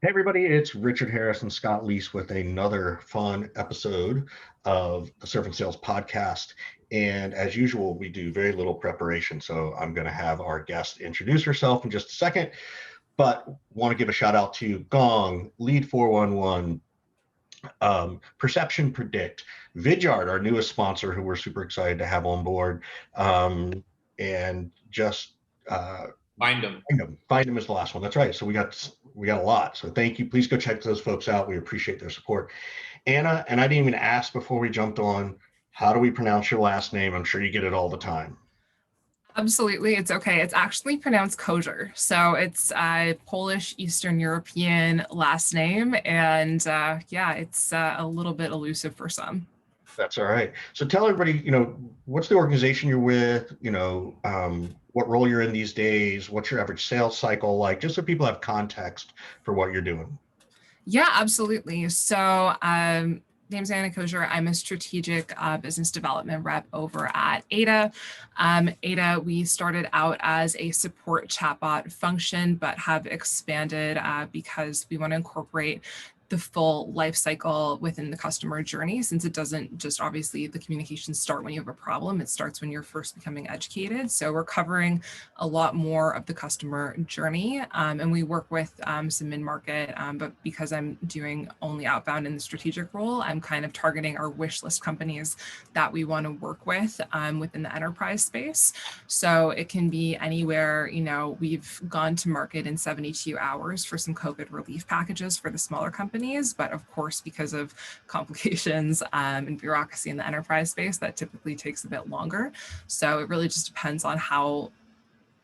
Hey everybody, it's Richard Harris and Scott Leese with another fun episode of the Surf and Sales podcast. And as usual, we do very little preparation. So I'm going to have our guest introduce herself in just a second, but want to give a shout out to Gong, Lead 411, Perception Predict, Vidyard, our newest sponsor, who we're super excited to have on board, and just Find them. Find them is the last one. That's right. So we got a lot. So thank you. Please go check those folks out. We appreciate their support. Anna, and I didn't even ask before we jumped on, how do we pronounce your last name? I'm sure you get it all the time. Absolutely, it's okay. It's actually pronounced Kosior. So it's a Polish Eastern European last name. And yeah, it's a little bit elusive for some. That's all right. So tell everybody, what's the organization you're with, what role you're in these days, what's your average sales cycle like, just so people have context for what you're doing. Yeah, absolutely. So name's Anna Kosior. I'm a strategic business development rep over at Ada. Ada, we started out as a support chatbot function, but have expanded because we want to incorporate the full life cycle within the customer journey, since it doesn't just obviously the communications start when you have a problem, it starts when you're first becoming educated. So we're covering a lot more of the customer journey, and we work with some mid-market, but because I'm doing only outbound in the strategic role, I'm kind of targeting our wish list companies that we want to work with within the enterprise space. So it can be anywhere, we've gone to market in 72 hours for some COVID relief packages for the smaller companies. But of course, because of complications and bureaucracy in the enterprise space, that typically takes a bit longer. So it really just depends on how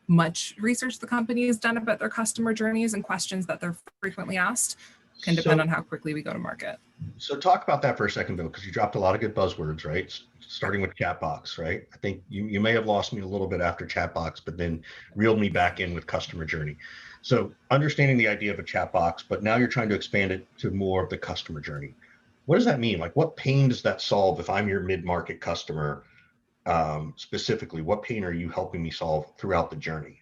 much research the company has done about their customer journeys and questions that they're frequently asked. Can depend on how quickly we go to market. So talk about that for a second, Bill, because you dropped a lot of good buzzwords, right? Starting with chatbox, right? I think you may have lost me a little bit after chatbox, but then reeled me back in with customer journey. So understanding the idea of a chat box, but now you're trying to expand it to more of the customer journey. What does that mean? Like, what pain does that solve if I'm your mid-market customer? Specifically, what pain are you helping me solve throughout the journey?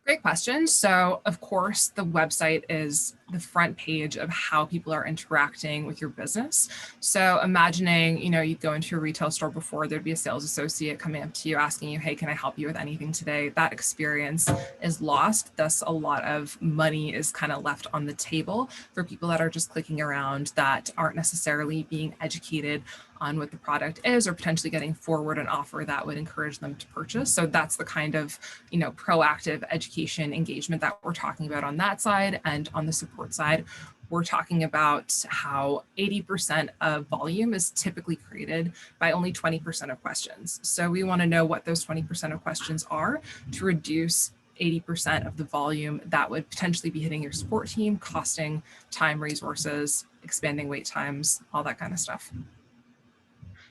Great question. So of course, the website is the front page of how people are interacting with your business. So imagining, you'd go into a retail store before, there'd be a sales associate coming up to you asking you, hey, can I help you with anything today? That experience is lost. Thus, a lot of money is kind of left on the table for people that are just clicking around, that aren't necessarily being educated on what the product is, or potentially getting forward an offer that would encourage them to purchase. So that's the kind of, proactive education engagement that we're talking about on that side. And on the support side, we're talking about how 80% of volume is typically created by only 20% of questions. So we want to know what those 20% of questions are to reduce 80% of the volume that would potentially be hitting your support team, costing time, resources, expanding wait times, all that kind of stuff.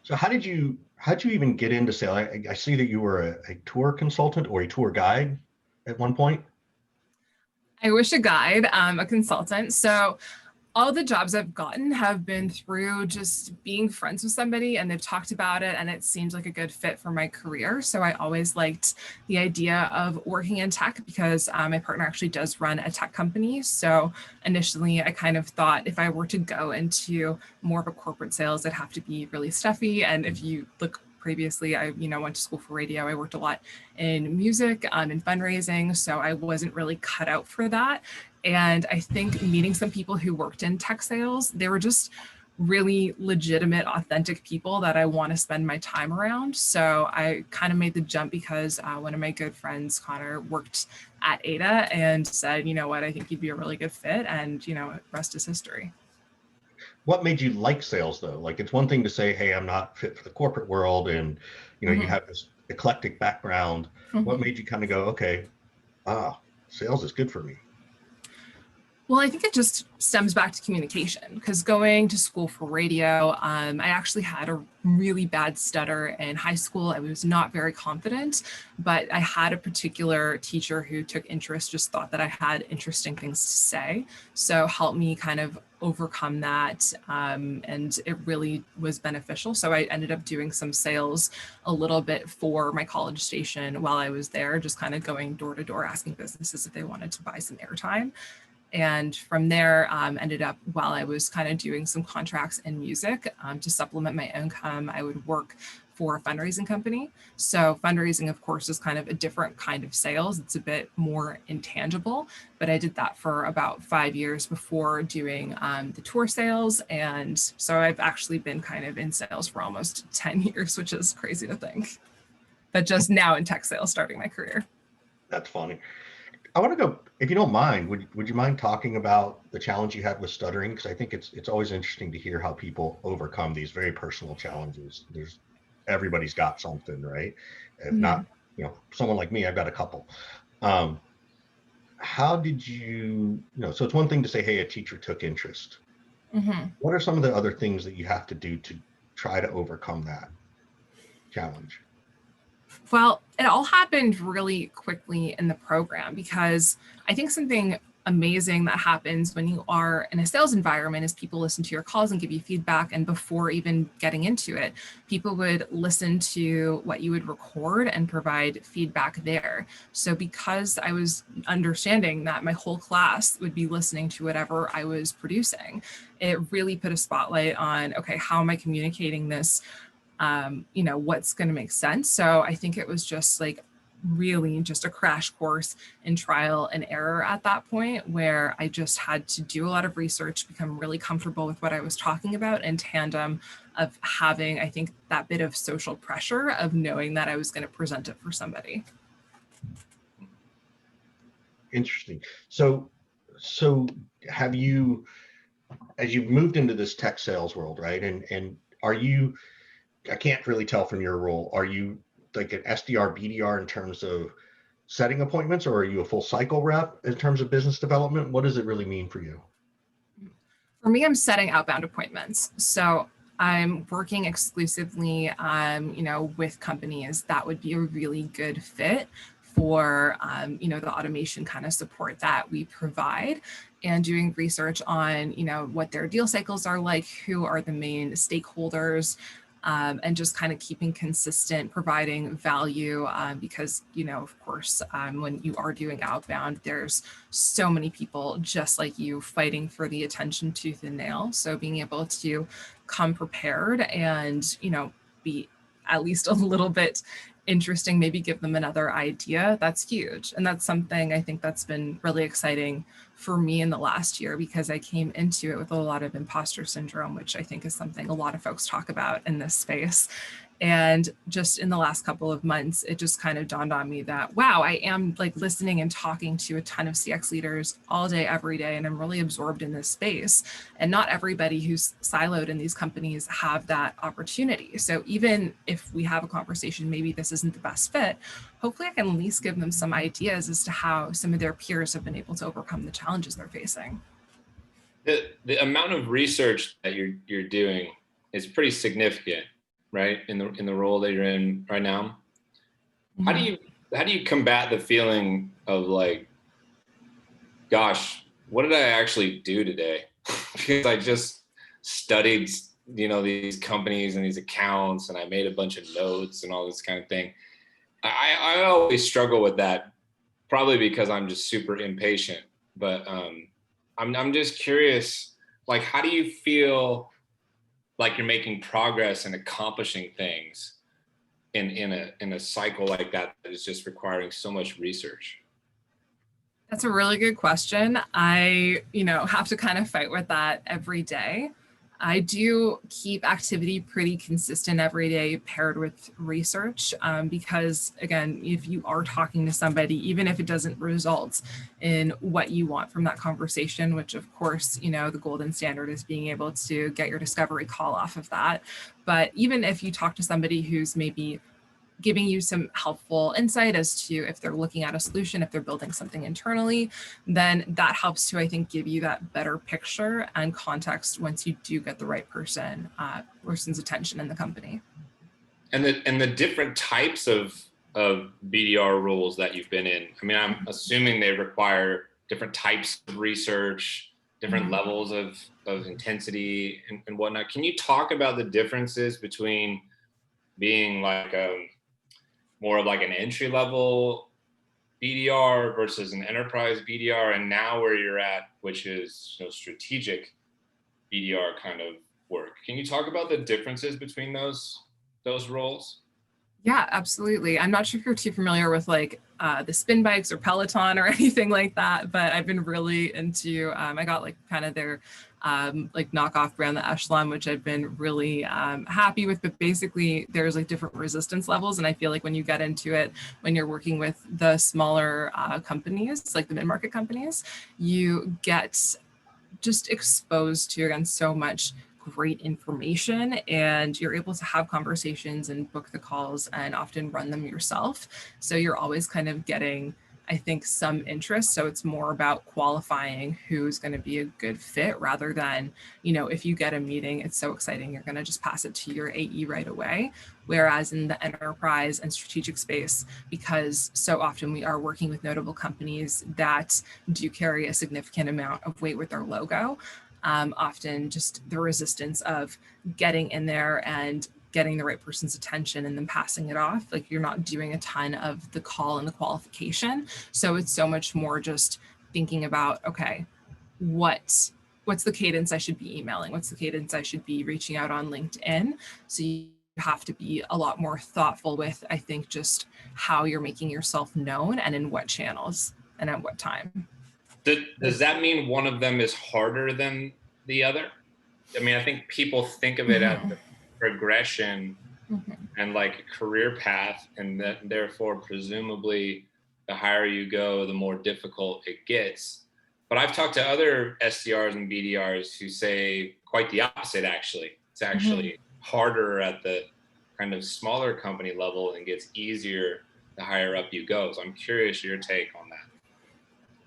So how'd you even get into sales? I see that you were a tour consultant or a tour guide at one point. I wish a guide, a consultant. So all the jobs I've gotten have been through just being friends with somebody, and they've talked about it and it seemed like a good fit for my career. So I always liked the idea of working in tech because my partner actually does run a tech company. So initially I kind of thought if I were to go into more of a corporate sales, it'd have to be really stuffy. And if you look previously, I went to school for radio. I worked a lot in music and fundraising, so I wasn't really cut out for that. And I think meeting some people who worked in tech sales, they were just really legitimate, authentic people that I want to spend my time around. So I kind of made the jump because one of my good friends, Connor, worked at Ada and said, you know what, I think you'd be a really good fit. And, rest is history. What made you like sales though? Like, it's one thing to say, hey, I'm not fit for the corporate world, and you have this eclectic background. What made you kind of go, okay, sales is good for me? Well, I think it just stems back to communication, because going to school for radio, I actually had a really bad stutter in high school. I was not very confident, but I had a particular teacher who took interest, just thought that I had interesting things to say. So helped me kind of overcome that. And it really was beneficial. So I ended up doing some sales a little bit for my college station while I was there, just kind of going door to door asking businesses if they wanted to buy some airtime. And from there, ended up while I was kind of doing some contracts in music to supplement my income, I would work for a fundraising company. So fundraising, of course, is kind of a different kind of sales. It's a bit more intangible, but I did that for about 5 years before doing the tour sales. And so I've actually been kind of in sales for almost 10 years, which is crazy to think. But just now in tech sales, starting my career. That's funny. I want to go, if you don't mind, would you mind talking about the challenge you had with stuttering? Because I think it's always interesting to hear how people overcome these very personal challenges. Everybody's got something, right? If not, someone like me, I've got a couple. How did so it's one thing to say, hey, a teacher took interest. What are some of the other things that you have to do to try to overcome that challenge? Well, it all happened really quickly in the program because I think something amazing that happens when you are in a sales environment is people listen to your calls and give you feedback. And before even getting into it, people would listen to what you would record and provide feedback there. So because I was understanding that my whole class would be listening to whatever I was producing, it really put a spotlight on, okay, how am I communicating this? What's going to make sense. So I think it was just like really just a crash course in trial and error at that point, where I just had to do a lot of research, become really comfortable with what I was talking about, in tandem of having, I think, that bit of social pressure of knowing that I was going to present it for somebody. Interesting. So have you, as you've moved into this tech sales world, right? And are you, I can't really tell from your role, are you like an SDR, BDR in terms of setting appointments, or are you a full cycle rep in terms of business development? What does it really mean for you? For me, I'm setting outbound appointments. So I'm working exclusively, with companies that would be a really good fit for, the automation kind of support that we provide, and doing research on, what their deal cycles are like, who are the main stakeholders, and just kind of keeping consistent, providing value, because, of course, when you are doing outbound, there's so many people just like you fighting for the attention tooth and nail. So being able to come prepared and, be at least a little bit interesting, maybe give them another idea, that's huge. And that's something I think that's been really exciting for me in the last year, because I came into it with a lot of imposter syndrome, which I think is something a lot of folks talk about in this space. And just in the last couple of months, it just kind of dawned on me that, wow, I am like listening and talking to a ton of CX leaders all day, every day, and I'm really absorbed in this space. And not everybody who's siloed in these companies have that opportunity. So even if we have a conversation, maybe this isn't the best fit, hopefully I can at least give them some ideas as to how some of their peers have been able to overcome the challenges they're facing. The amount of research that you're doing is pretty significant, right? In the role that you're in right now. Mm-hmm. How do you combat the feeling of like, gosh, what did I actually do today? Because I just studied, these companies and these accounts, and I made a bunch of notes and all this kind of thing. I always struggle with that, probably because I'm just super impatient. But I'm just curious, like, how do you feel like you're making progress and accomplishing things in a cycle like that is just requiring so much research? That's a really good question. I, have to kind of fight with that every day. I do keep activity pretty consistent every day paired with research, because again, if you are talking to somebody, even if it doesn't result in what you want from that conversation, which of course, the golden standard is being able to get your discovery call off of that. But even if you talk to somebody who's maybe giving you some helpful insight as to if they're looking at a solution, if they're building something internally, then that helps to, I think, give you that better picture and context once you do get the right person's attention in the company. And the different types of BDR roles that you've been in, I mean, I'm assuming they require different types of research, different levels of intensity and whatnot. Can you talk about the differences between being like more of like an entry level BDR versus an enterprise BDR, and now where you're at, which is strategic BDR kind of work. Can you talk about the differences between those roles? Yeah, absolutely. I'm not sure if you're too familiar with like the spin bikes or Peloton or anything like that, but I've been really into, I got like kind of their like knockoff brand, the Echelon, which I've been really happy with. But basically there's like different resistance levels. And I feel like when you get into it, when you're working with the smaller companies, like the mid-market companies, you get just exposed to, again, so much great information, and you're able to have conversations and book the calls and often run them yourself. So you're always kind of getting, I think, some interest. So it's more about qualifying who's going to be a good fit rather than, if you get a meeting, it's so exciting, you're going to just pass it to your AE right away. Whereas in the enterprise and strategic space, because so often we are working with notable companies that do carry a significant amount of weight with their logo, often just the resistance of getting in there and getting the right person's attention and then passing it off. Like you're not doing a ton of the call and the qualification. So it's so much more just thinking about, okay, what's the cadence I should be emailing? What's the cadence I should be reaching out on LinkedIn? So you have to be a lot more thoughtful with, I think, just how you're making yourself known and in what channels and at what time. Does that mean one of them is harder than the other? I mean, I think people think of it as a progression and like a career path, and that therefore presumably the higher you go, the more difficult it gets. But I've talked to other SDRs and BDRs who say quite the opposite, actually. It's actually harder at the kind of smaller company level and gets easier the higher up you go. So I'm curious your take on that.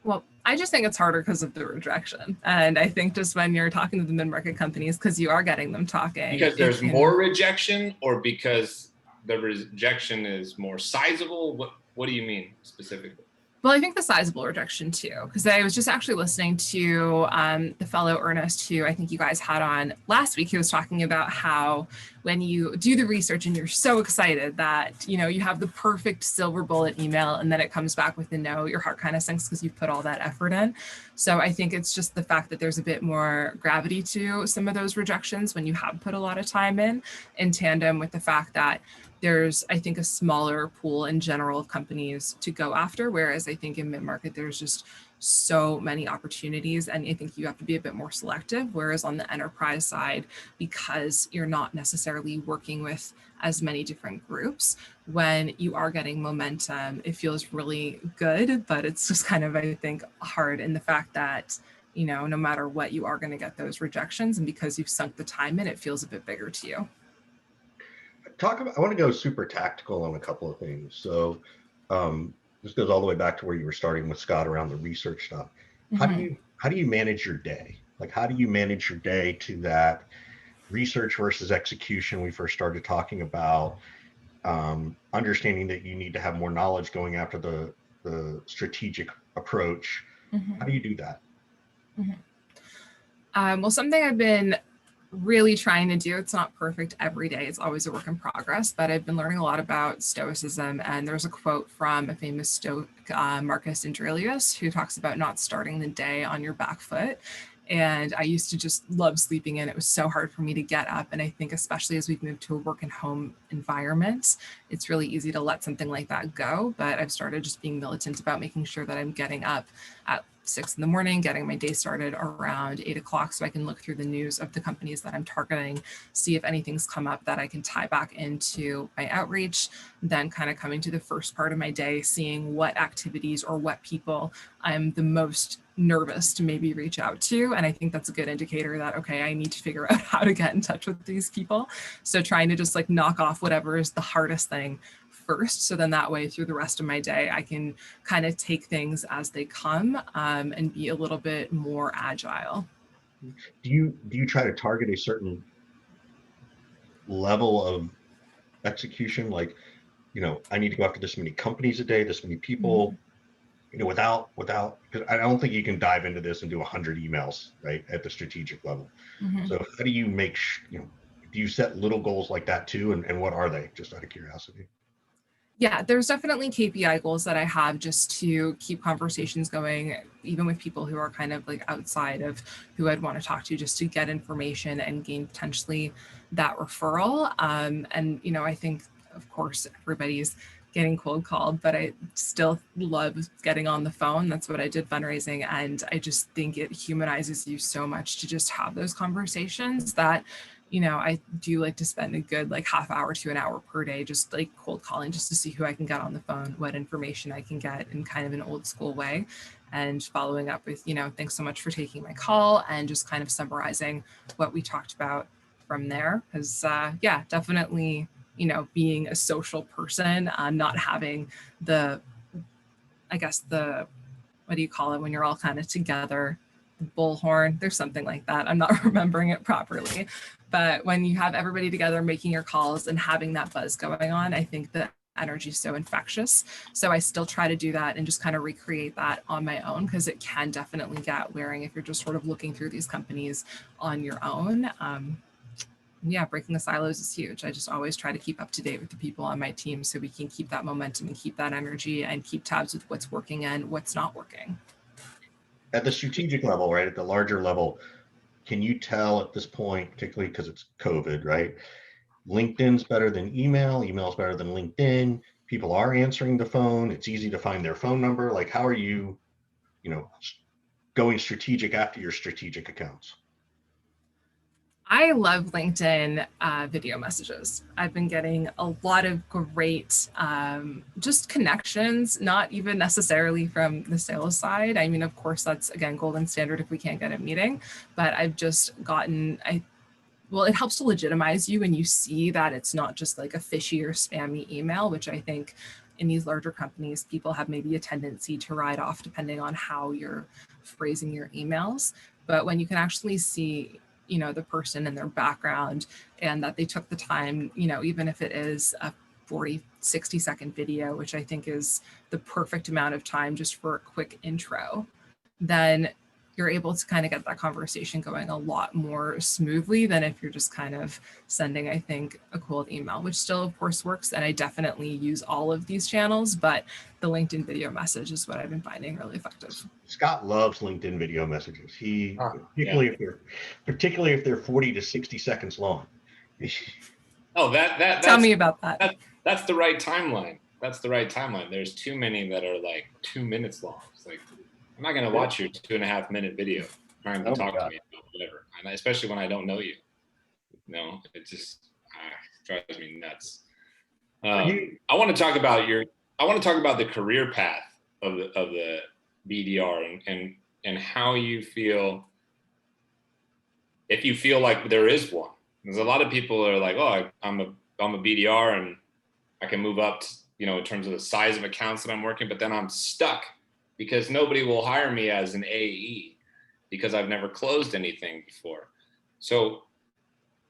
Well, I just think it's harder because of the rejection. And I think just when you're talking to the mid-market companies, because you are getting them talking. Because there's more rejection, or because the rejection is more sizable? What do you mean specifically? Well, I think the sizable rejection too, because I was just actually listening to the fellow Ernest, who I think you guys had on last week. He was talking about how when you do the research and you're so excited that, you have the perfect silver bullet email and then it comes back with a no, your heart kind of sinks because you've put all that effort in. So I think it's just the fact that there's a bit more gravity to some of those rejections when you have put a lot of time in tandem with the fact that there's, I think, a smaller pool in general of companies to go after, whereas I think in mid-market, there's just so many opportunities, and I think you have to be a bit more selective, whereas on the enterprise side, because you're not necessarily working with as many different groups, when you are getting momentum, it feels really good, but it's just kind of, I think, hard in the fact that, no matter what, you are going to get those rejections, and because you've sunk the time in, it feels a bit bigger to you. I want to go super tactical on a couple of things. So this goes all the way back to where you were starting with Scott around the research stuff. How do you manage your day? Like, how do you manage your day to that research versus execution we first started talking about, understanding that you need to have more knowledge going after the strategic approach? How do you do that? Well, something I've been really trying to do, it's not perfect every day, it's always a work in progress, but I've been learning a lot about Stoicism, and there's a quote from a famous Stoic, Marcus Aurelius, who talks about not starting the day on your back foot. And I used to just love sleeping in. It was so hard for me to get up. And I think especially as we've moved to a work and home environment, it's really easy to let something like that go. But I've started just being militant about making sure that I'm getting up at 6 a.m, getting my day started around 8 o'clock so I can look through the news of the companies that I'm targeting, see if anything's come up that I can tie back into my outreach, then kind of coming to the first part of my day, seeing what activities or what people I'm the most nervous to maybe reach out to. And I think that's a good indicator that, okay, I need to figure out how to get in touch with these people. So trying to just like knock off whatever is the hardest thing first. So then that way through the rest of my day, I can kind of take things as they come and be a little bit more agile. Do you try to target a certain level of execution? Like, I need to go after this many companies a day, this many people, without, because I don't think you can dive into this and do 100 emails, right, at the strategic level. So how do you make, do you set little goals like that too? And what are they, just out of curiosity? Yeah, there's definitely KPI goals that I have just to keep conversations going, even with people who are kind of like outside of who I'd want to talk to, just to get information and gain potentially that referral. And, you know, I think, of course, everybody's getting cold called, but I still love getting on the phone. That's what I did fundraising. And I just think it humanizes you so much to just have those conversations that, you know, I do like to spend a good like half hour to an hour per day, just like cold calling, just to see who I can get on the phone, what information I can get in kind of an old school way, and following up with, you know, thanks so much for taking my call, and just kind of summarizing what we talked about from there. Because yeah, definitely, you know, being a social person, not having the, I guess the, what do you call it when you're all kind of together? Bullhorn, there's something like that. I'm not remembering it properly. But when you have everybody together making your calls and having that buzz going on, I think the energy is so infectious. So I still try to do that and just kind of recreate that on my own, because it can definitely get wearing if you're just sort of looking through these companies on your own. Yeah, breaking the silos is huge. I just always try to keep up to date with the people on my team so we can keep that momentum and keep that energy and keep tabs with what's working and what's not working. At the strategic level, right, at the larger level, can you tell at this point, particularly because it's COVID, right? LinkedIn's better than email, email's better than LinkedIn. People are answering the phone. It's easy to find their phone number. Like, how are you, you know, going strategic after your strategic accounts? I love LinkedIn video messages. I've been getting a lot of great just connections, not even necessarily from the sales side. I mean, of course, that's again golden standard if we can't get a meeting, but I've just gotten, well, it helps to legitimize you when you see that it's not just like a fishy or spammy email, which I think in these larger companies, people have maybe a tendency to write off depending on how you're phrasing your emails. But when you can actually see, you know, the person and their background, and that they took the time, you know, even if it is a 40, 60-second video, which I think is the perfect amount of time just for a quick intro, then you're able to kind of get that conversation going a lot more smoothly than if you're just kind of sending, I think, a cold email, which still, of course, works. And I definitely use all of these channels, but the LinkedIn video message is what I've been finding really effective. Scott loves LinkedIn video messages. He Yeah. particularly if they're 40 to 60 seconds long. Oh, Tell me about that. That's the right timeline. That's the right timeline. There's too many that are like 2 minutes long. It's like, I'm not going to watch your 2.5 minute video trying to talk to me about whatever, and especially when I don't know you. No, it just drives me nuts. I want to talk about the career path of the BDR and how you feel, if you feel like there is one. There's a lot of people are like, oh, I'm a BDR and I can move up, you know, in terms of the size of accounts that I'm working, but then I'm stuck because nobody will hire me as an AE because I've never closed anything before. So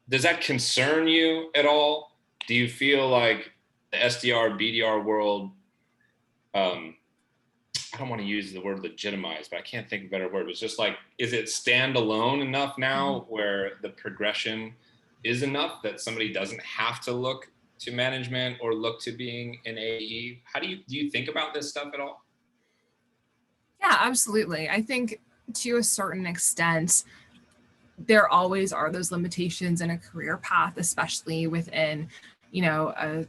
does that concern you at all? Do you feel like the SDR, BDR world, I don't want to use the word legitimize, but I can't think of a better word. It's just like, is it standalone enough now where the progression is enough that somebody doesn't have to look to management or look to being an AE? How do you think about this stuff at all? Yeah, absolutely. I think to a certain extent, there always are those limitations in a career path, especially within, you know, a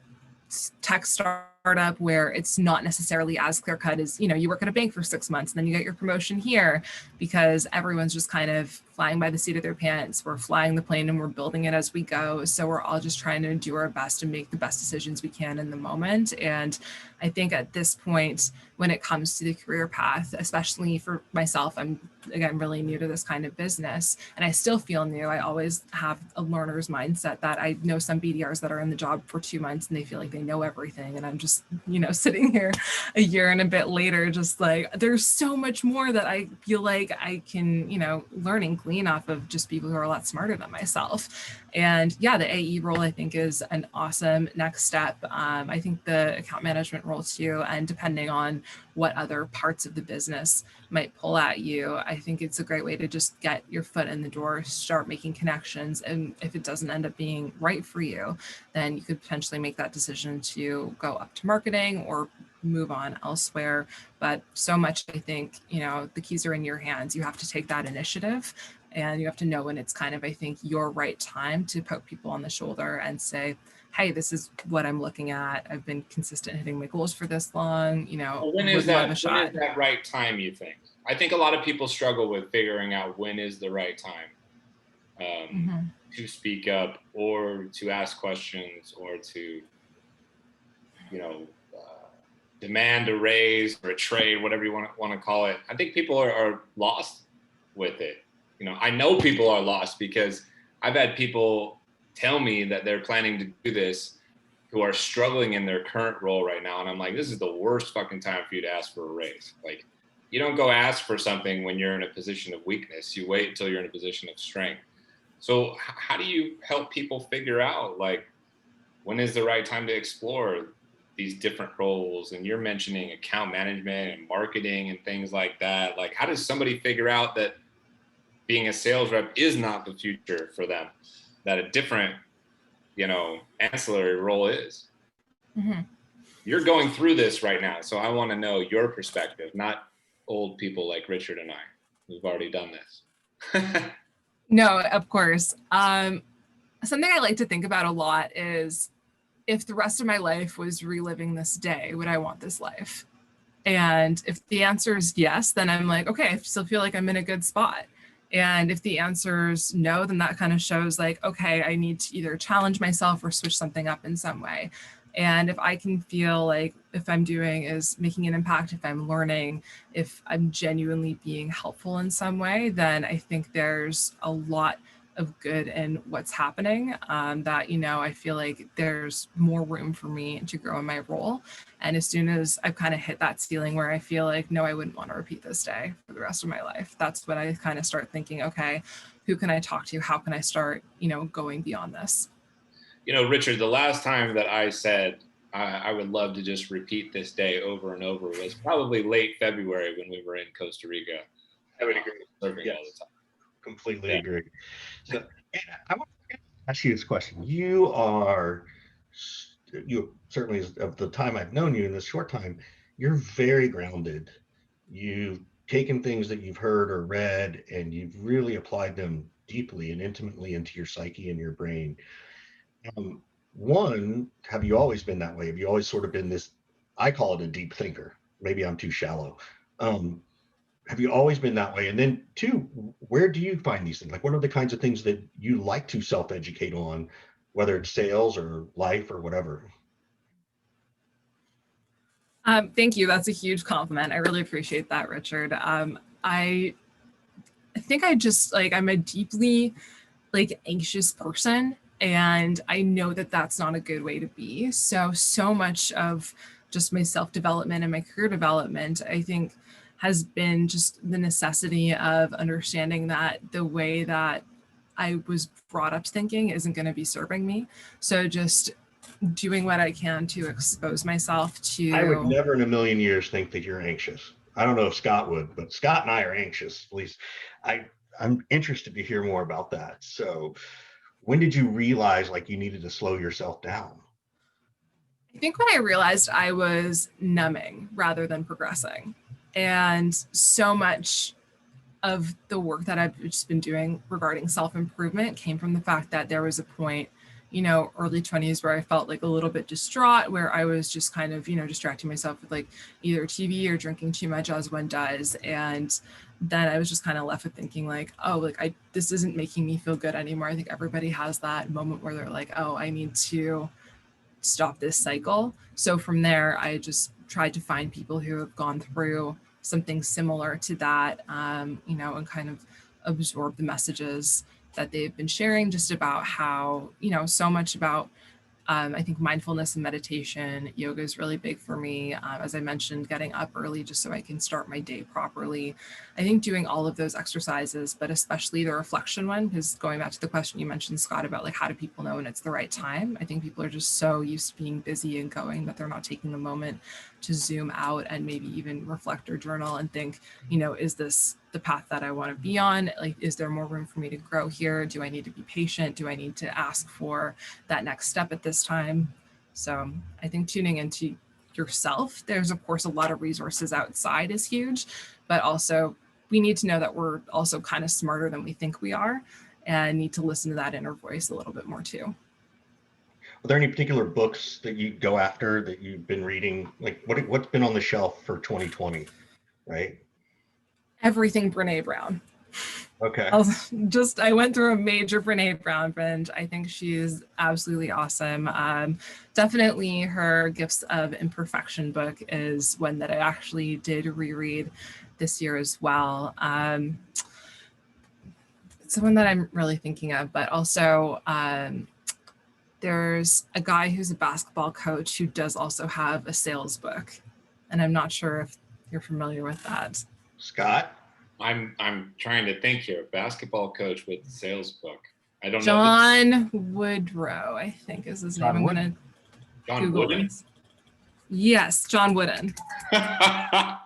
tech startup where it's not necessarily as clear cut as, you know, you work at a bank for 6 months and then you get your promotion here, because everyone's just kind of flying by the seat of their pants. We're flying the plane and we're building it as we go. So we're all just trying to do our best to make the best decisions we can in the moment. And I think at this point, when it comes to the career path, especially for myself, I'm again really new to this kind of business and I still feel new. I always have a learner's mindset that I know some BDRs that are in the job for 2 months and they feel like they know everything. And I'm just, you know, sitting here a year and a bit later, just like, there's so much more that I feel like I can, you know, learn and glean off of just people who are a lot smarter than myself. And yeah, the AE role I think is an awesome next step. I think the account management role too. And depending on what other parts of the business might pull at you, I think it's a great way to just get your foot in the door, start making connections. And if it doesn't end up being right for you, then you could potentially make that decision to go up to marketing or move on elsewhere. But so much, I think, the keys are in your hands. You have to take that initiative, and you have to know when it's kind of, I think, your right time to poke people on the shoulder and say, hey, this is what I'm looking at. I've been consistent hitting my goals for this long, Well, when is that right time, you think? I think a lot of people struggle with figuring out when is the right time to speak up or to ask questions or to, demand a raise or a trade, whatever you want to call it. I think people are lost with it. I know people are lost because I've had people tell me that they're planning to do this who are struggling in their current role right now. And I'm like, this is the worst fucking time for you to ask for a raise. Like, you don't go ask for something when you're in a position of weakness. You wait until you're in a position of strength. So how do you help people figure out, like, when is the right time to explore these different roles? And you're mentioning account management and marketing and things like that. Like, how does somebody figure out that being a sales rep is not the future for them, that a different, ancillary role is? Mm-hmm. You're going through this right now. So I want to know your perspective, not old people like Richard and I, who've already done this. No, of course. Something I like to think about a lot is, if the rest of my life was reliving this day, would I want this life? And if the answer is yes, then I'm like, okay, I still feel like I'm in a good spot. And if the answer is no, then that kind of shows like, okay, I need to either challenge myself or switch something up in some way. And if I can feel like if I'm doing is making an impact, if I'm learning, if I'm genuinely being helpful in some way, then I think there's a lot of good in what's happening, that, I feel like there's more room for me to grow in my role. And as soon as I've kind of hit that ceiling where I feel like, no, I wouldn't want to repeat this day for the rest of my life, that's when I kind of start thinking, okay, who can I talk to? How can I start, going beyond this? Richard, the last time that I said I would love to just repeat this day over and over was probably late February when we were in Costa Rica. I would agree. Serving all the time. Completely agree. So, I want to ask you this question. You certainly, of the time I've known you in this short time, you're very grounded. You've taken things that you've heard or read and you've really applied them deeply and intimately into your psyche and your brain. One, have you always been that way? Have you always sort of been this, I call it a deep thinker. Maybe I'm too shallow. Have you always been that way? And then two, where do you find these things? Like, what are the kinds of things that you like to self-educate on, whether it's sales or life or whatever? Thank you. That's a huge compliment. I really appreciate that, Richard. I think I'm a deeply anxious person, and I know that that's not a good way to be. So much of just my self-development and my career development, I think, has been just the necessity of understanding that the way that I was brought up thinking isn't going to be serving me. So just doing what I can to expose myself to. I would never in a million years think that you're anxious. I don't know if Scott would, but Scott and I are anxious. At least I'm interested to hear more about that. So when did you realize like you needed to slow yourself down? I think when I realized I was numbing rather than progressing. And so much of the work that I've just been doing regarding self-improvement came from the fact that there was a point, early 20s where I felt like a little bit distraught, where I was just kind of, distracting myself with like either TV or drinking too much, as one does. And then I was just kind of left with thinking like, oh, like this isn't making me feel good anymore. I think everybody has that moment where they're like, oh, I need to stop this cycle. So from there, I just tried to find people who have gone through something similar to that, and kind of absorb the messages that they've been sharing just about how, so much about I think mindfulness and meditation, yoga is really big for me. As I mentioned, getting up early just so I can start my day properly. I think doing all of those exercises, but especially the reflection one, because going back to the question you mentioned, Scott, about like how do people know when it's the right time? I think people are just so used to being busy and going that they're not taking the moment to zoom out and maybe even reflect or journal and think, you know, is this the path that I want to be on? Like, is there more room for me to grow here? Do I need to be patient? Do I need to ask for that next step at this time? So I think tuning into yourself, there's of course a lot of resources outside is huge, but also we need to know that we're also kind of smarter than we think we are and need to listen to that inner voice a little bit more too. Are there any particular books that you go after that you've been reading? Like what's been on the shelf for 2020, right? Everything Brene Brown. Okay. I went through a major Brene Brown binge. I think she's absolutely awesome. Definitely her Gifts of Imperfection book is one that I actually did reread this year as well. It's the one that I'm really thinking of, but also there's a guy who's a basketball coach who does also have a sales book. And I'm not sure if you're familiar with that. Scott? I'm trying to think here. Basketball coach with sales book. I don't know. John Woodrow, I think is his name. I'm gonna Google this. Yes, John Wooden. Oh,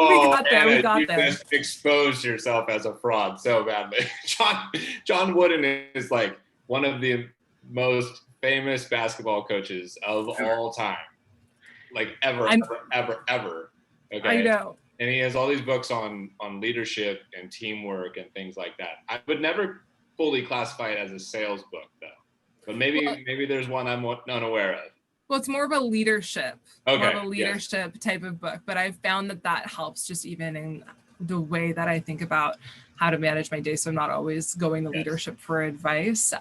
we got there. Just exposed yourself as a fraud so badly. John Wooden is like one of the most famous basketball coaches of all time, like ever. Okay. I know. And he has all these books on leadership and teamwork and things like that. I would never fully classify it as a sales book though, but maybe there's one I'm unaware of. Well, it's more of a leadership, yes. type of book, but I've found that helps just even in the way that I think about how to manage my day. So I'm not always going to leadership for advice.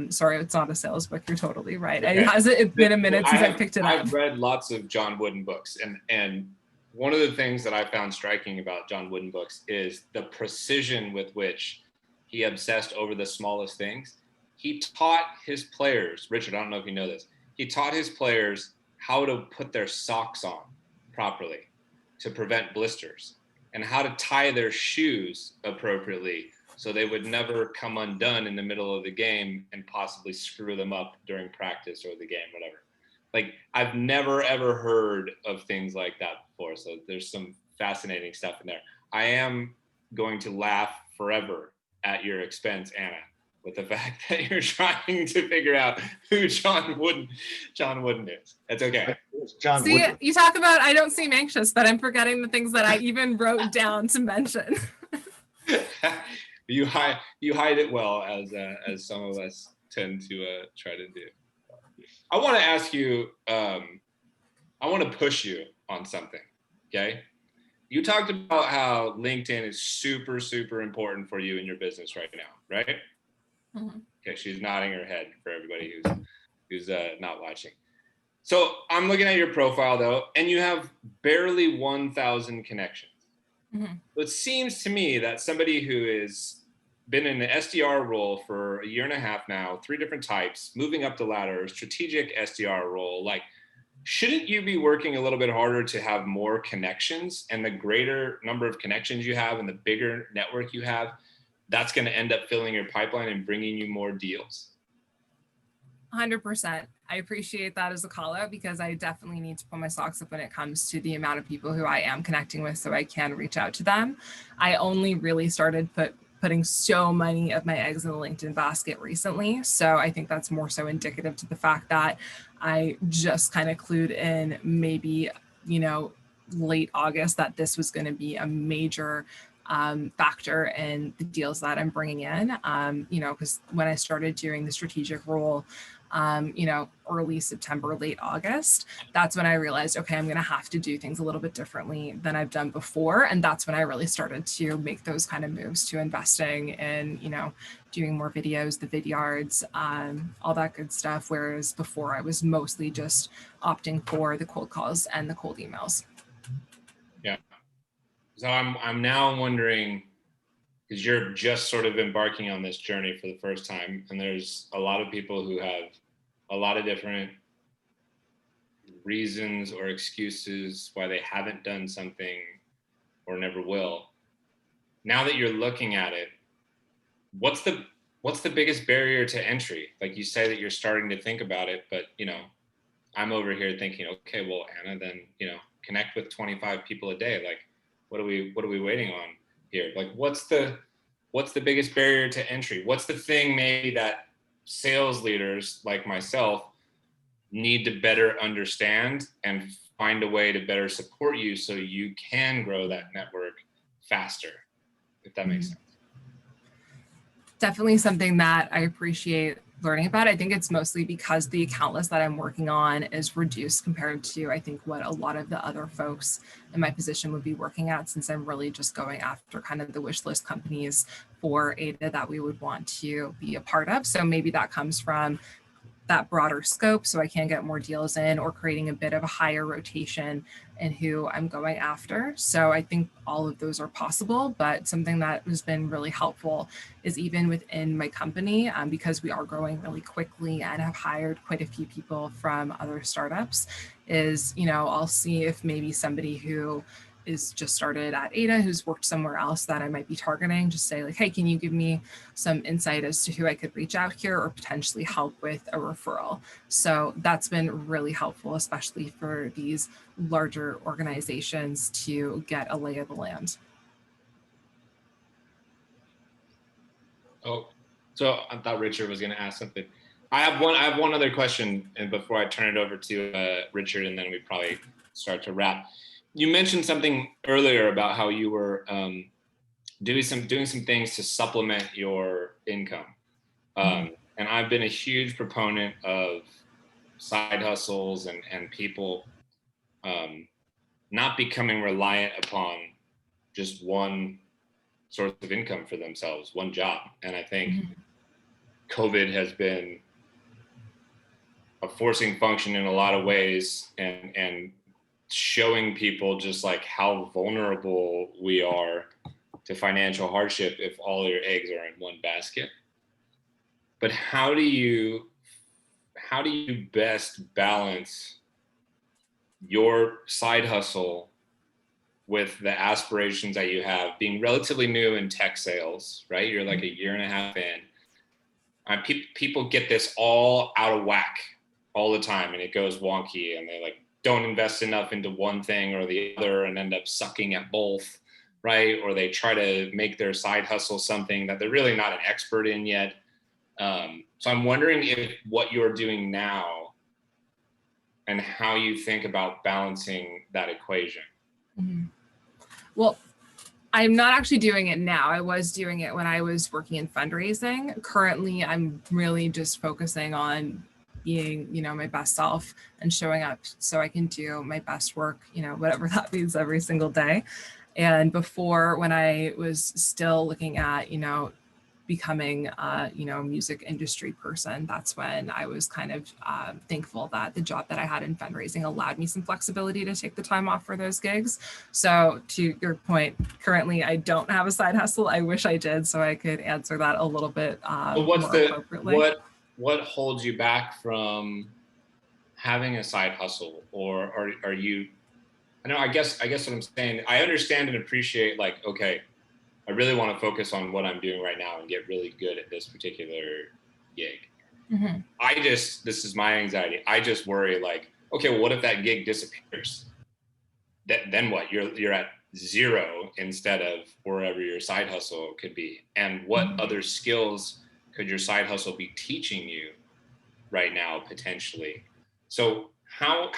Sorry, it's not a sales book. You're totally right. Okay. It's been a minute since I picked it up. I've read lots of John Wooden books, and one of the things that I found striking about John Wooden books is the precision with which he obsessed over the smallest things. He taught his players, Richard, I don't know if you know this, he taught his players how to put their socks on properly to prevent blisters and how to tie their shoes appropriately so they would never come undone in the middle of the game and possibly screw them up during practice or the game, whatever. Like, I've never, ever heard of things like that before. So there's some fascinating stuff in there. I am going to laugh forever at your expense, Anna, with the fact that you're trying to figure out who John Wooden is. That's okay. See, you talk about, I don't seem anxious, but I'm forgetting the things that I even wrote down to mention. You hide it well, as some of us tend to try to do. I want to ask you, I want to push you on something, okay? You talked about how LinkedIn is super, super important for you in your business right now, right? Mm-hmm. Okay, she's nodding her head for everybody who's not watching. So I'm looking at your profile though, and you have barely 1,000 connections. Mm-hmm. It seems to me that somebody who is been in the SDR role for a year and a half now, 3 different types, moving up the ladder, strategic SDR role, like, shouldn't you be working a little bit harder to have more connections? And the greater number of connections you have and the bigger network you have, that's going to end up filling your pipeline and bringing you more deals. 100%. I appreciate that as a call out because I definitely need to put my socks up when it comes to the amount of people who I am connecting with so I can reach out to them. I only really started putting so many of my eggs in the LinkedIn basket recently. So I think that's more so indicative to the fact that I just kind of clued in maybe, late August that this was going to be a major factor in the deals that I'm bringing in, because when I started doing the strategic role, early September, late August, that's when I realized, okay, I'm going to have to do things a little bit differently than I've done before. And that's when I really started to make those kind of moves to investing in, doing more videos, the BDRs, all that good stuff. Whereas before I was mostly just opting for the cold calls and the cold emails. Yeah. So I'm now wondering, because you're just sort of embarking on this journey for the first time, and there's a lot of people who have a lot of different reasons or excuses why they haven't done something or never will. Now that you're looking at it, what's the biggest barrier to entry? Like you say that you're starting to think about it, but you know, I'm over here thinking, okay, well, Anna, then, you know, connect with 25 people a day. Like, what are we waiting on here? Like, what's the biggest barrier to entry? What's the thing maybe that sales leaders like myself need to better understand and find a way to better support you so you can grow that network faster, if that makes sense? Definitely something that I appreciate learning about. I think it's mostly because the account list that I'm working on is reduced compared to, I think, what a lot of the other folks in my position would be working at, since I'm really just going after kind of the wish list companies for Ada that we would want to be a part of. So maybe that comes from that broader scope so I can get more deals in, or creating a bit of a higher rotation in who I'm going after. So I think all of those are possible, but something that has been really helpful is even within my company, because we are growing really quickly and have hired quite a few people from other startups, is, you know, I'll see if maybe somebody who is just started at Ada, who's worked somewhere else that I might be targeting, just say like, hey, can you give me some insight as to who I could reach out here or potentially help with a referral? So that's been really helpful, especially for these larger organizations, to get a lay of the land. Oh, so I thought Richard was going to ask something. I have one other question, and before I turn it over to Richard, and then we probably start to wrap. You mentioned something earlier about how you were doing some things to supplement your income, and I've been a huge proponent of side hustles and people not becoming reliant upon just one source of income for themselves, one job. And I think COVID has been a forcing function in a lot of ways, and showing people just like how vulnerable we are to financial hardship if all your eggs are in one basket. But how do you best balance your side hustle with the aspirations that you have, being relatively new in tech sales, right? You're like a year and a half in. People get this all out of whack all the time, and it goes wonky, and they like don't invest enough into one thing or the other and end up sucking at both, right? Or they try to make their side hustle something that they're really not an expert in yet. So I'm wondering if what you're doing now and how you think about balancing that equation. Well, I'm not actually doing it now. I was doing it when I was working in fundraising. Currently, I'm really just focusing on being, you know, my best self and showing up so I can do my best work, you know, whatever that means, every single day. And before, when I was still looking at, you know, becoming a, you know, music industry person, that's when I was kind of thankful that the job that I had in fundraising allowed me some flexibility to take the time off for those gigs. So to your point, currently I don't have a side hustle. I wish I did, so I could answer that a little bit more appropriately. What holds you back from having a side hustle, or are you? I guess what I'm saying, I understand and appreciate, like, okay, I really want to focus on what I'm doing right now and get really good at this particular gig. This is my anxiety. I just worry, like, okay, well, what if that gig disappears? Then what? You're at zero instead of wherever your side hustle could be. And what other skills could your side hustle be teaching you right now, potentially? So how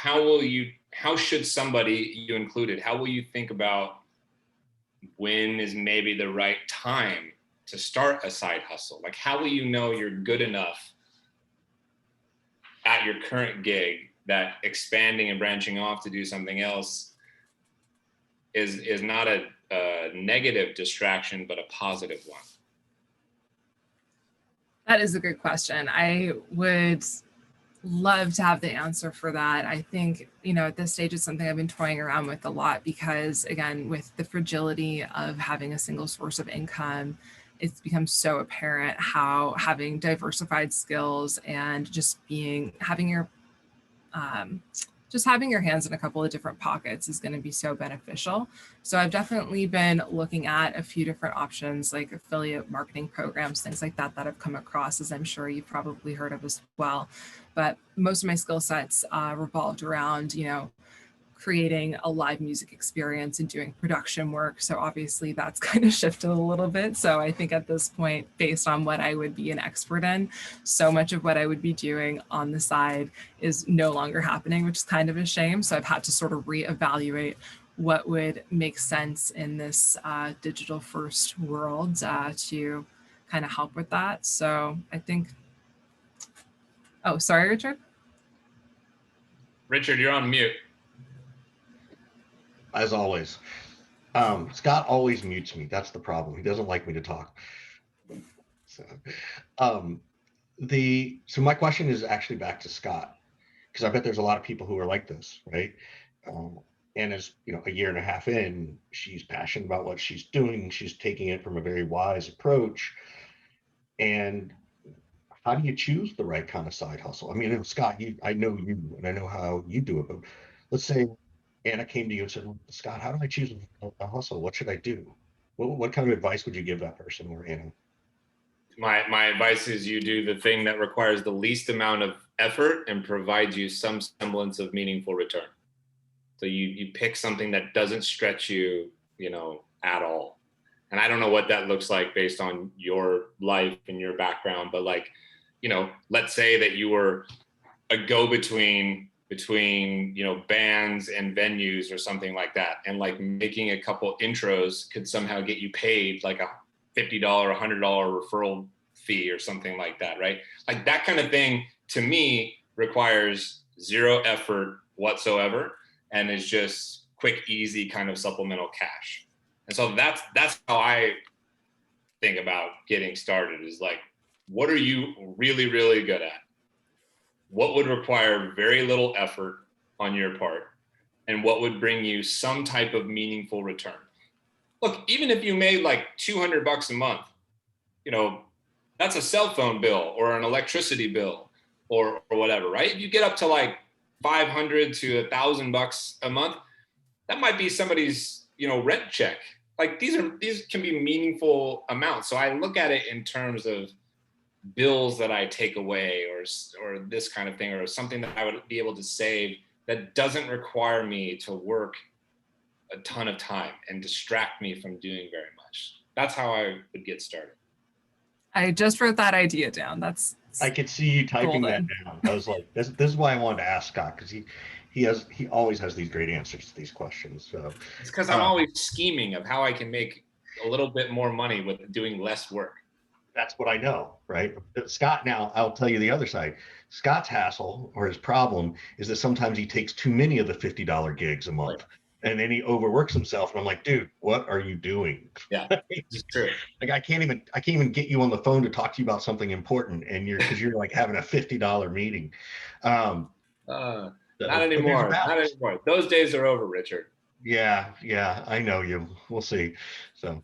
should somebody, you included, how will you think about when is maybe the right time to start a side hustle? Like, how will you know you're good enough at your current gig that expanding and branching off to do something else is not a negative distraction, but a positive one? That is a good question. I would love to have the answer for that. I think, you know, at this stage, it's something I've been toying around with a lot because, again, with the fragility of having a single source of income, it's become so apparent how having diversified skills and just having your hands in a couple of different pockets is going to be so beneficial. So I've definitely been looking at a few different options like affiliate marketing programs, things like that I've come across, as I'm sure you've probably heard of as well. But most of my skill sets revolved around, creating a live music experience and doing production work. So obviously that's kind of shifted a little bit. So I think at this point, based on what I would be an expert in, so much of what I would be doing on the side is no longer happening, which is kind of a shame. So I've had to sort of reevaluate what would make sense in this digital first world to kind of help with that. So I think, oh, sorry, Richard. Richard, you're on mute. As always. Scott always mutes me. That's the problem. He doesn't like me to talk. So my question is actually back to Scott, because I bet there's a lot of people who are like this, right? And as a year and a half in, she's passionate about what she's doing. She's taking it from a very wise approach. And how do you choose the right kind of side hustle? I mean, Scott, I know you and I know how you do it, but let's say Anna came to you and said, Scott, how do I choose a hustle? What should I do? What kind of advice would you give that person, or Anna? My advice is you do the thing that requires the least amount of effort and provides you some semblance of meaningful return. So you pick something that doesn't stretch you, at all. And I don't know what that looks like based on your life and your background, but let's say that you were a go-between bands and venues or something like that. And making a couple intros could somehow get you paid like a $50, $100 referral fee or something like that, right? Like that kind of thing to me requires zero effort whatsoever and is just quick, easy kind of supplemental cash. And so that's how I think about getting started, is what are you really, really good at? What would require very little effort on your part, and what would bring you some type of meaningful return? Look, even if you made $200 a month, that's a cell phone bill or an electricity bill or whatever, right? If you get up to $500 to $1,000 a month, that might be somebody's, rent check. These can be meaningful amounts. So I look at it in terms of bills that I take away or this kind of thing, or something that I would be able to save that doesn't require me to work a ton of time and distract me from doing very much. That's how I would get started. I just wrote that idea down. I could see you typing golden. That down. I was like, this is why I wanted to ask Scott, because he always has these great answers to these questions. So it's because I'm always scheming of how I can make a little bit more money with doing less work. That's what I know, right? Scott, now I'll tell you the other side. Scott's hassle, or his problem, is that sometimes he takes too many of the $50 gigs a month. Right. And then he overworks himself, and I'm like, dude, what are you doing? Yeah, it's true. I can't even get you on the phone to talk to you about something important, and because you're having a $50 meeting. Not anymore. Not anymore. Those days are over, Richard. Yeah, I know you. We'll see. So,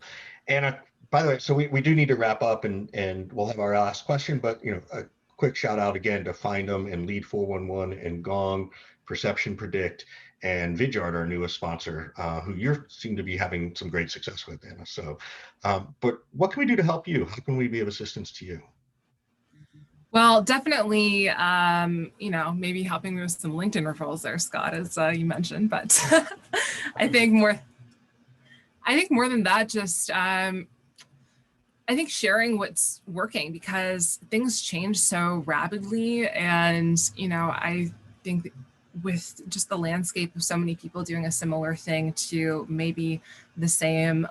Anna, by the way, so we do need to wrap up, and we'll have our last question, but a quick shout out again to Find Them and Lead 411 and Gong, Perception Predict, and Vidyard, our newest sponsor, who you seem to be having some great success with, Anna. So, but what can we do to help you? How can we be of assistance to you? Well, definitely, maybe helping me with some LinkedIn referrals there, Scott, as you mentioned, but I think more than that, just, I think sharing what's working, because things change so rapidly. And, I think with just the landscape of so many people doing a similar thing to maybe the same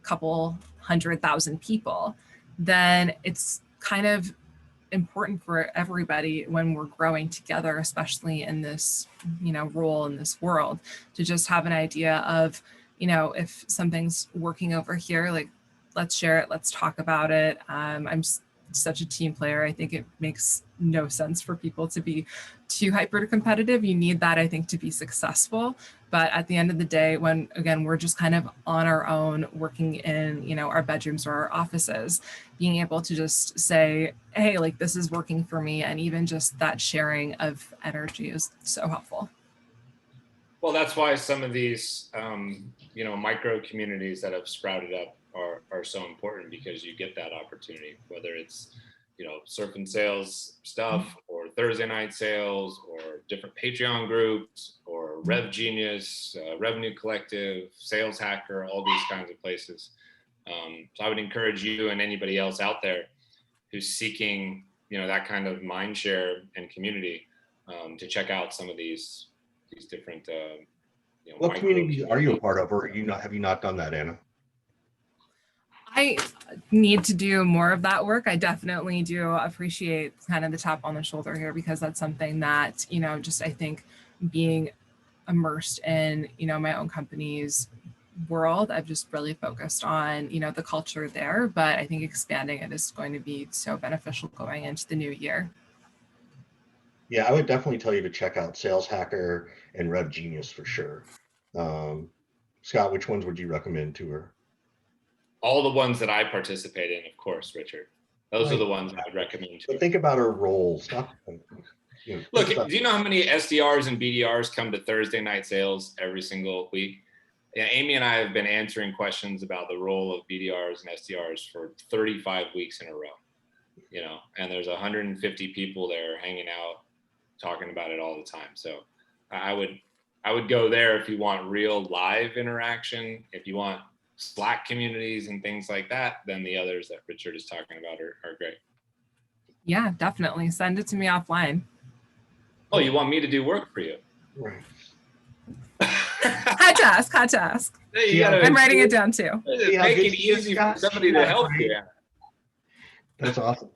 couple 100,000 people, then it's kind of important for everybody when we're growing together, especially in this, role in this world, to just have an idea of, if something's working over here, let's share it, let's talk about it. I'm such a team player. I think it makes no sense for people to be too hyper competitive. You need that, I think, to be successful. But at the end of the day, when, again, we're just kind of on our own, working in, you know, our bedrooms or our offices, being able to just say, hey, like, this is working for me. And even just that sharing of energy is so helpful. Well, that's why some of these, you know, micro communities that have sprouted up are so important, because you get that opportunity, whether it's, you know, surf and sales stuff, or Thursday night sales, or different Patreon groups, or Rev Genius, Revenue Collective, Sales Hacker, all these kinds of places. So I would encourage you and anybody else out there who's seeking, you know, that kind of mind share and community, to check out some of these different, you know, What communities are you a part of, or have you not done that, Anna? I need to do more of that work. I definitely do appreciate kind of the tap on the shoulder here, because that's something that, you know, just I think being immersed in, you know, my own company's world, I've just really focused on, you know, the culture there. But I think expanding it is going to be so beneficial going into the new year. Yeah, I would definitely tell you to check out Sales Hacker and Rev Genius for sure. Scott, which ones would you recommend to her? All the ones that I participate in, of course, Richard. Those are the ones I'd recommend to. But think about her role. Stop. You know, look, do you know how many SDRs and BDRs come to Thursday night sales every single week? Yeah, Amy and I have been answering questions about the role of BDRs and SDRs for 35 weeks in a row. You know, and there's 150 people there hanging out, talking about it all the time. So I would go there if you want real live interaction. If you want Slack communities and things like that, then the others that Richard is talking about are great. Yeah, definitely. Send it to me offline. Oh, you want me to do work for you? Right. Had to ask. I'm writing it down too. Make it easy for somebody to help you. That's awesome.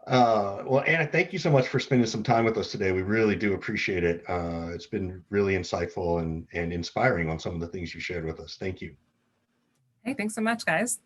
Well, Anna, thank you so much for spending some time with us today. We really do appreciate it. It's been really insightful and inspiring on some of the things you shared with us. Thank you. Hey, thanks so much, guys.